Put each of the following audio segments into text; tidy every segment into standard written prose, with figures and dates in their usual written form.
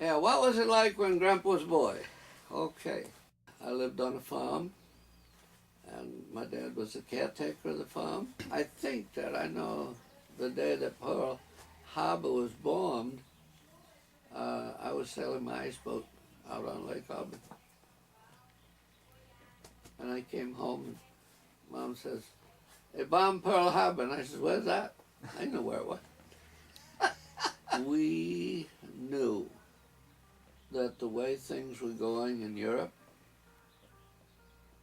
Yeah, what was it like when Grandpa was a boy? Okay, I lived on a farm, and my dad was the caretaker of the farm. I think that I know the day that Pearl Harbor was bombed, I was sailing my ice boat out on Lake Auburn. And I came home, and Mom says, "They bombed Pearl Harbor." And I said, "Where's that?" I knew where it was. We knew that the way things were going in Europe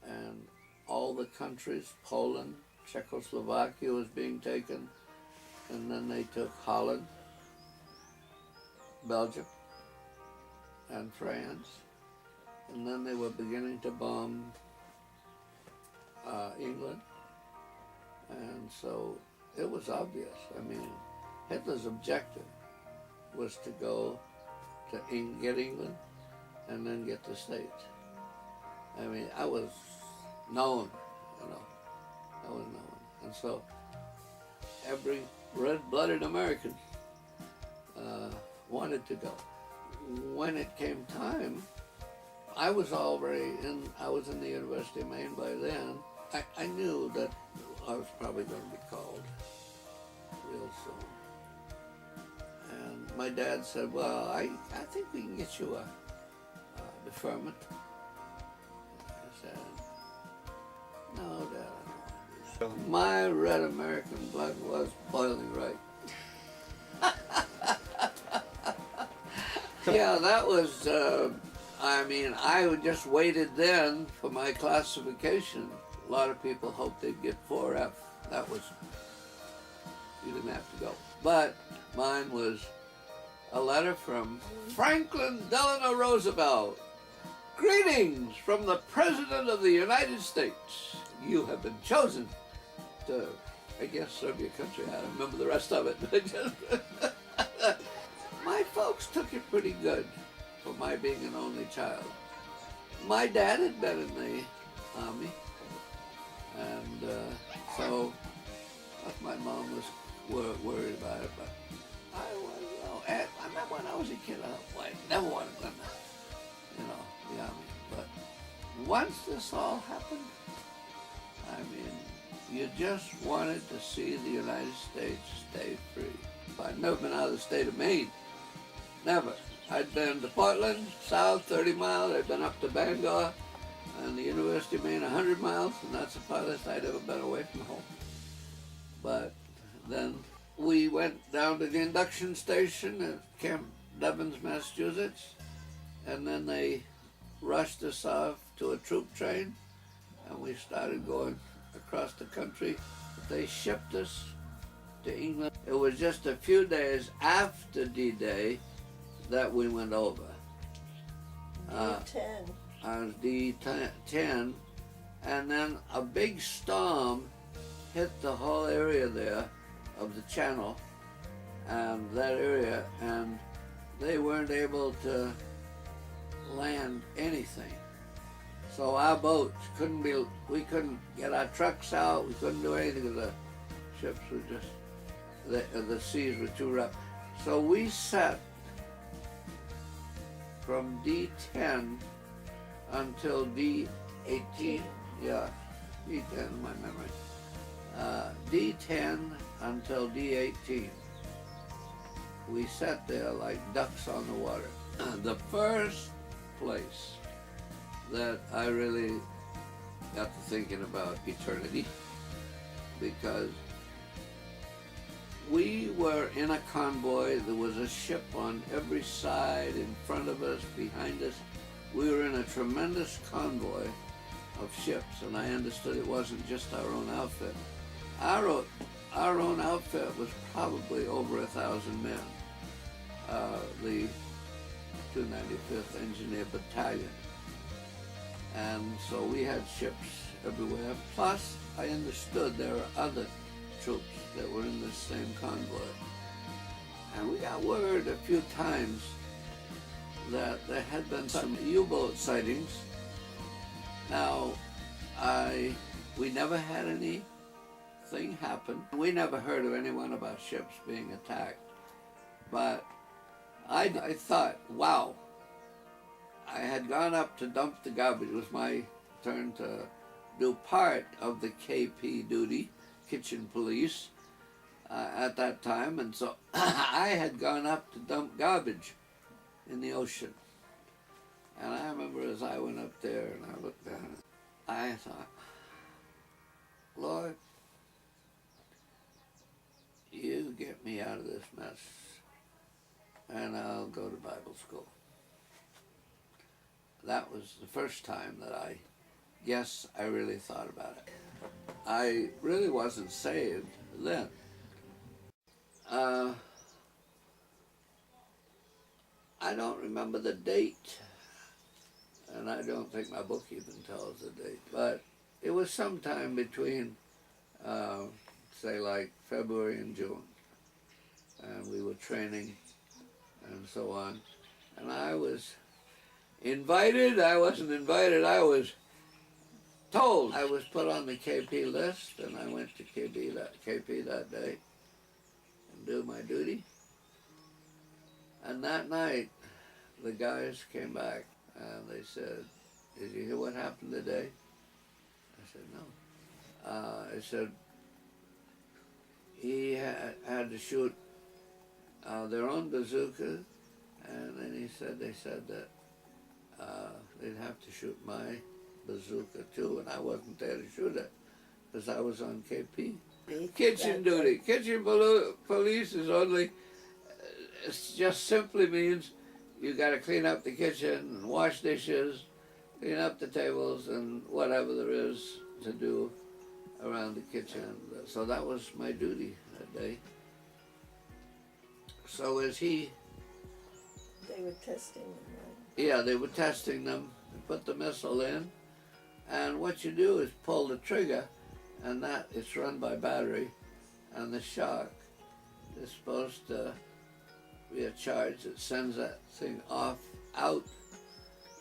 and all the countries, Poland, Czechoslovakia was being taken, and then they took Holland, Belgium, and France, and then they were beginning to bomb England, and so it was obvious. I mean, Hitler's objective was to go to get England and then get the States. I mean, I was known, you know, I was known. And so every red-blooded American wanted to go. When it came time, I was in the University of Maine by then. I knew that I was probably going to be called real soon. And my dad said, "Well, I think we can get you a deferment." I said, "No, Dad, I don't want to do that." My red American blood was boiling right. Yeah, that was, I mean, I just waited then for my classification. A lot of people hoped they'd get 4F. That was, you didn't have to go. But mine was a letter from Franklin Delano Roosevelt. "Greetings from the President of the United States. You have been chosen to, I guess, serve your country." I don't remember the rest of it. My folks took it pretty good for my being an only child. My dad had been in the Army, and so my mom was worried about it. But I was, you know, I remember when I was a kid, I never wanted to go in the Army. But once this all happened, I mean, you just wanted to see the United States stay free. I'd never been out of the state of Maine. Never. I'd been to Portland, south 30 miles. I'd been up to Bangor, and the University of Maine 100 miles, and that's the farthest I'd ever been away from home. But then we went down to the induction station at Camp Devens, Massachusetts, and then they rushed us off to a troop train, and we started going across the country. They shipped us to England. It was just a few days after D-Day that we went over. D10. I was D10, and then a big storm hit the whole area there of the channel and that area, and they weren't able to land anything. So our boats we couldn't get our trucks out, we couldn't do anything because the ships were just, the seas were too rough. So we sat from D10 until D18, yeah, D10 in my memory. D10 until D18. We sat there like ducks on the water. The first place that I really got to thinking about eternity, because we were in a convoy. There was a ship on every side, in front of us, behind us. We were in a tremendous convoy of ships, and I understood it wasn't just our own outfit. Our own outfit was probably over 1,000 men. The 295th Engineer Battalion. And so we had ships everywhere. Plus, I understood there were other troops that were in this same convoy. And we got word a few times that there had been some U-boat sightings. Now, we never had anything happen. We never heard of anyone about ships being attacked. But I thought, wow, I had gone up to dump the garbage. It was my turn to do part of the KP duty, kitchen police, at that time, and so I had gone up to dump garbage in the ocean. And I remember as I went up there and I looked down, I thought, Lord, you get me out of this mess and I'll go to Bible school. That was the first time that I guess I really thought about it. I really wasn't saved then. I don't remember the date, and I don't think my book even tells the date, but it was sometime between, say, like February and June, and we were training and so on, and I was invited. I wasn't invited, I was told. I was put on the KP list, and I went to KP that day and do my duty. And that night, the guys came back and they said, "Did you hear what happened today?" I said, "No." I said, he had to shoot their own bazooka, and then they said that they'd have to shoot my bazooka too, and I wasn't there to shoot it because I was on KP. Kitchen duty. Kitchen police is only, it just simply means you got to clean up the kitchen and wash dishes, clean up the tables and whatever there is to do around the kitchen. So that was my duty that day. So as they were testing them, right? Yeah, they were testing them and put the missile in. And what you do is pull the trigger, and that it's run by battery, and the shock is supposed to be a charge that sends that thing out.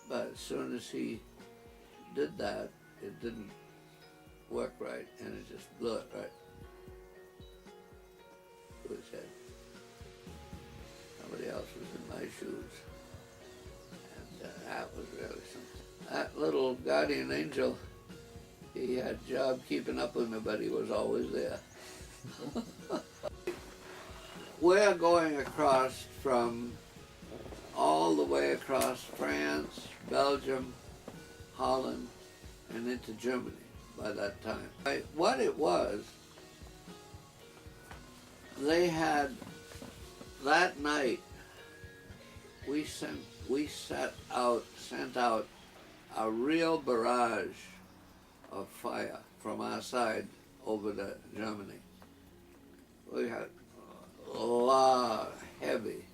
But as soon as he did that, it didn't work right, and it just blew it right to his head. Somebody else was in my shoes, and that was really something. That little guardian angel, he had a job keeping up with me, but he was always there. We're going across from all the way across France, Belgium, Holland, and into Germany by that time. What it was, they had, that night, we sent out a real barrage of fire from our side over to Germany. We had a lot of heavy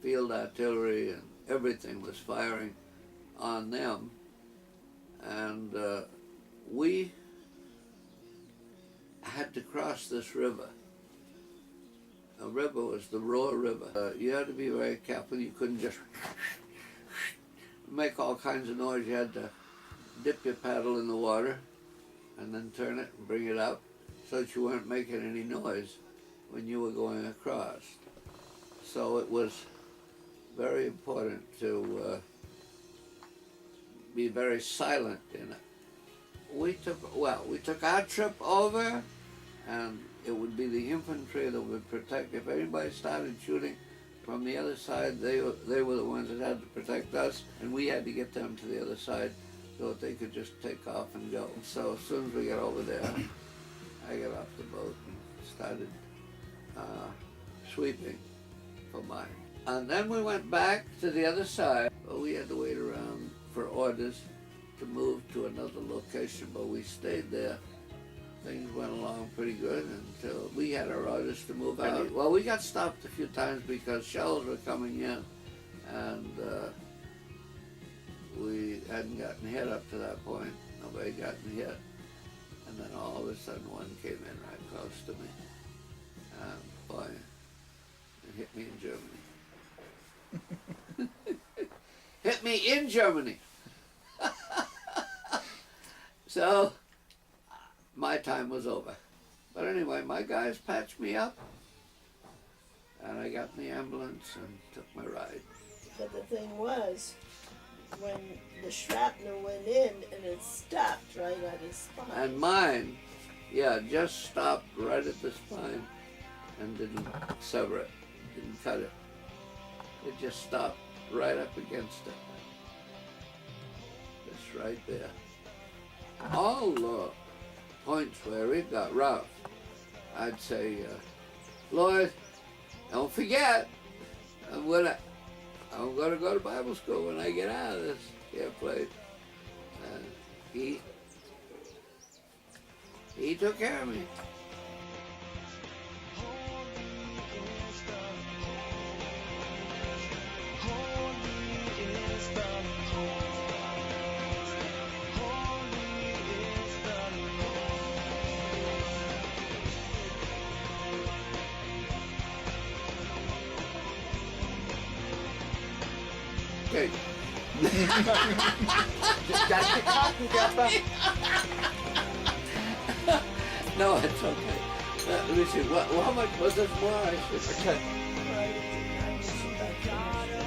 field artillery, and everything was firing on them. And we had to cross this river. The river was the Roer River. You had to be very careful. You couldn't just make all kinds of noise. You had to dip your paddle in the water and then turn it and bring it up so that you weren't making any noise when you were going across. So it was very important to be very silent in it. We took our trip over, and it would be the infantry that would protect. If anybody started shooting from the other side, they were the ones that had to protect us, and we had to get them to the other side so that they could just take off and go. So as soon as we got over there, I got off the boat and started sweeping for mine. And then we went back to the other side, but we had to wait around for orders to move to another location, but we stayed there. Things went along pretty good until we had our orders to move out. Well, we got stopped a few times because shells were coming in, and we hadn't gotten hit up to that point. Nobody had gotten hit. And then all of a sudden one came in right close to me. And boy, it hit me in Germany. Hit me in Germany. So my time was over. But anyway, my guys patched me up, And I got in the ambulance and took my ride. But the thing was, when the shrapnel went in and it stopped right at his spine. And mine, yeah, just stopped right at the spine and didn't sever it, didn't cut it. It just stopped right up against it. Just right there. All the points where it got rough, I'd say, Lloyd, don't forget, I'm gonna go to Bible school when I get out of this airplane. He took care of me. Okay. Just gotta get talking, Grandpa. No, it's okay. Let me see. How much was this more? I should. Okay.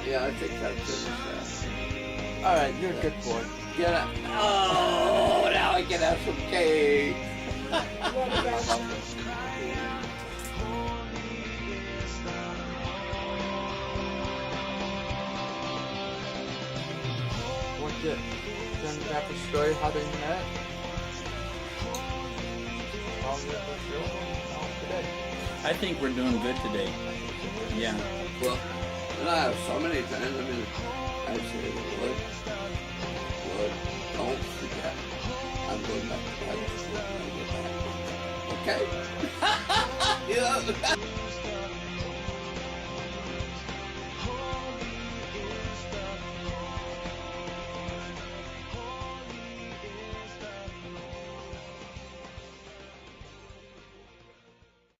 Yeah, I think that's finished that. All right, you're a good boy. Get up. Oh, now I can have some cake. What's it? Then Grandpa's story how they met. I think we're doing good today. Yeah. Well, and I have so many times. I mean, I say, Lord, don't forget. I'm going back to Bible school when I get back. Okay? Yeah.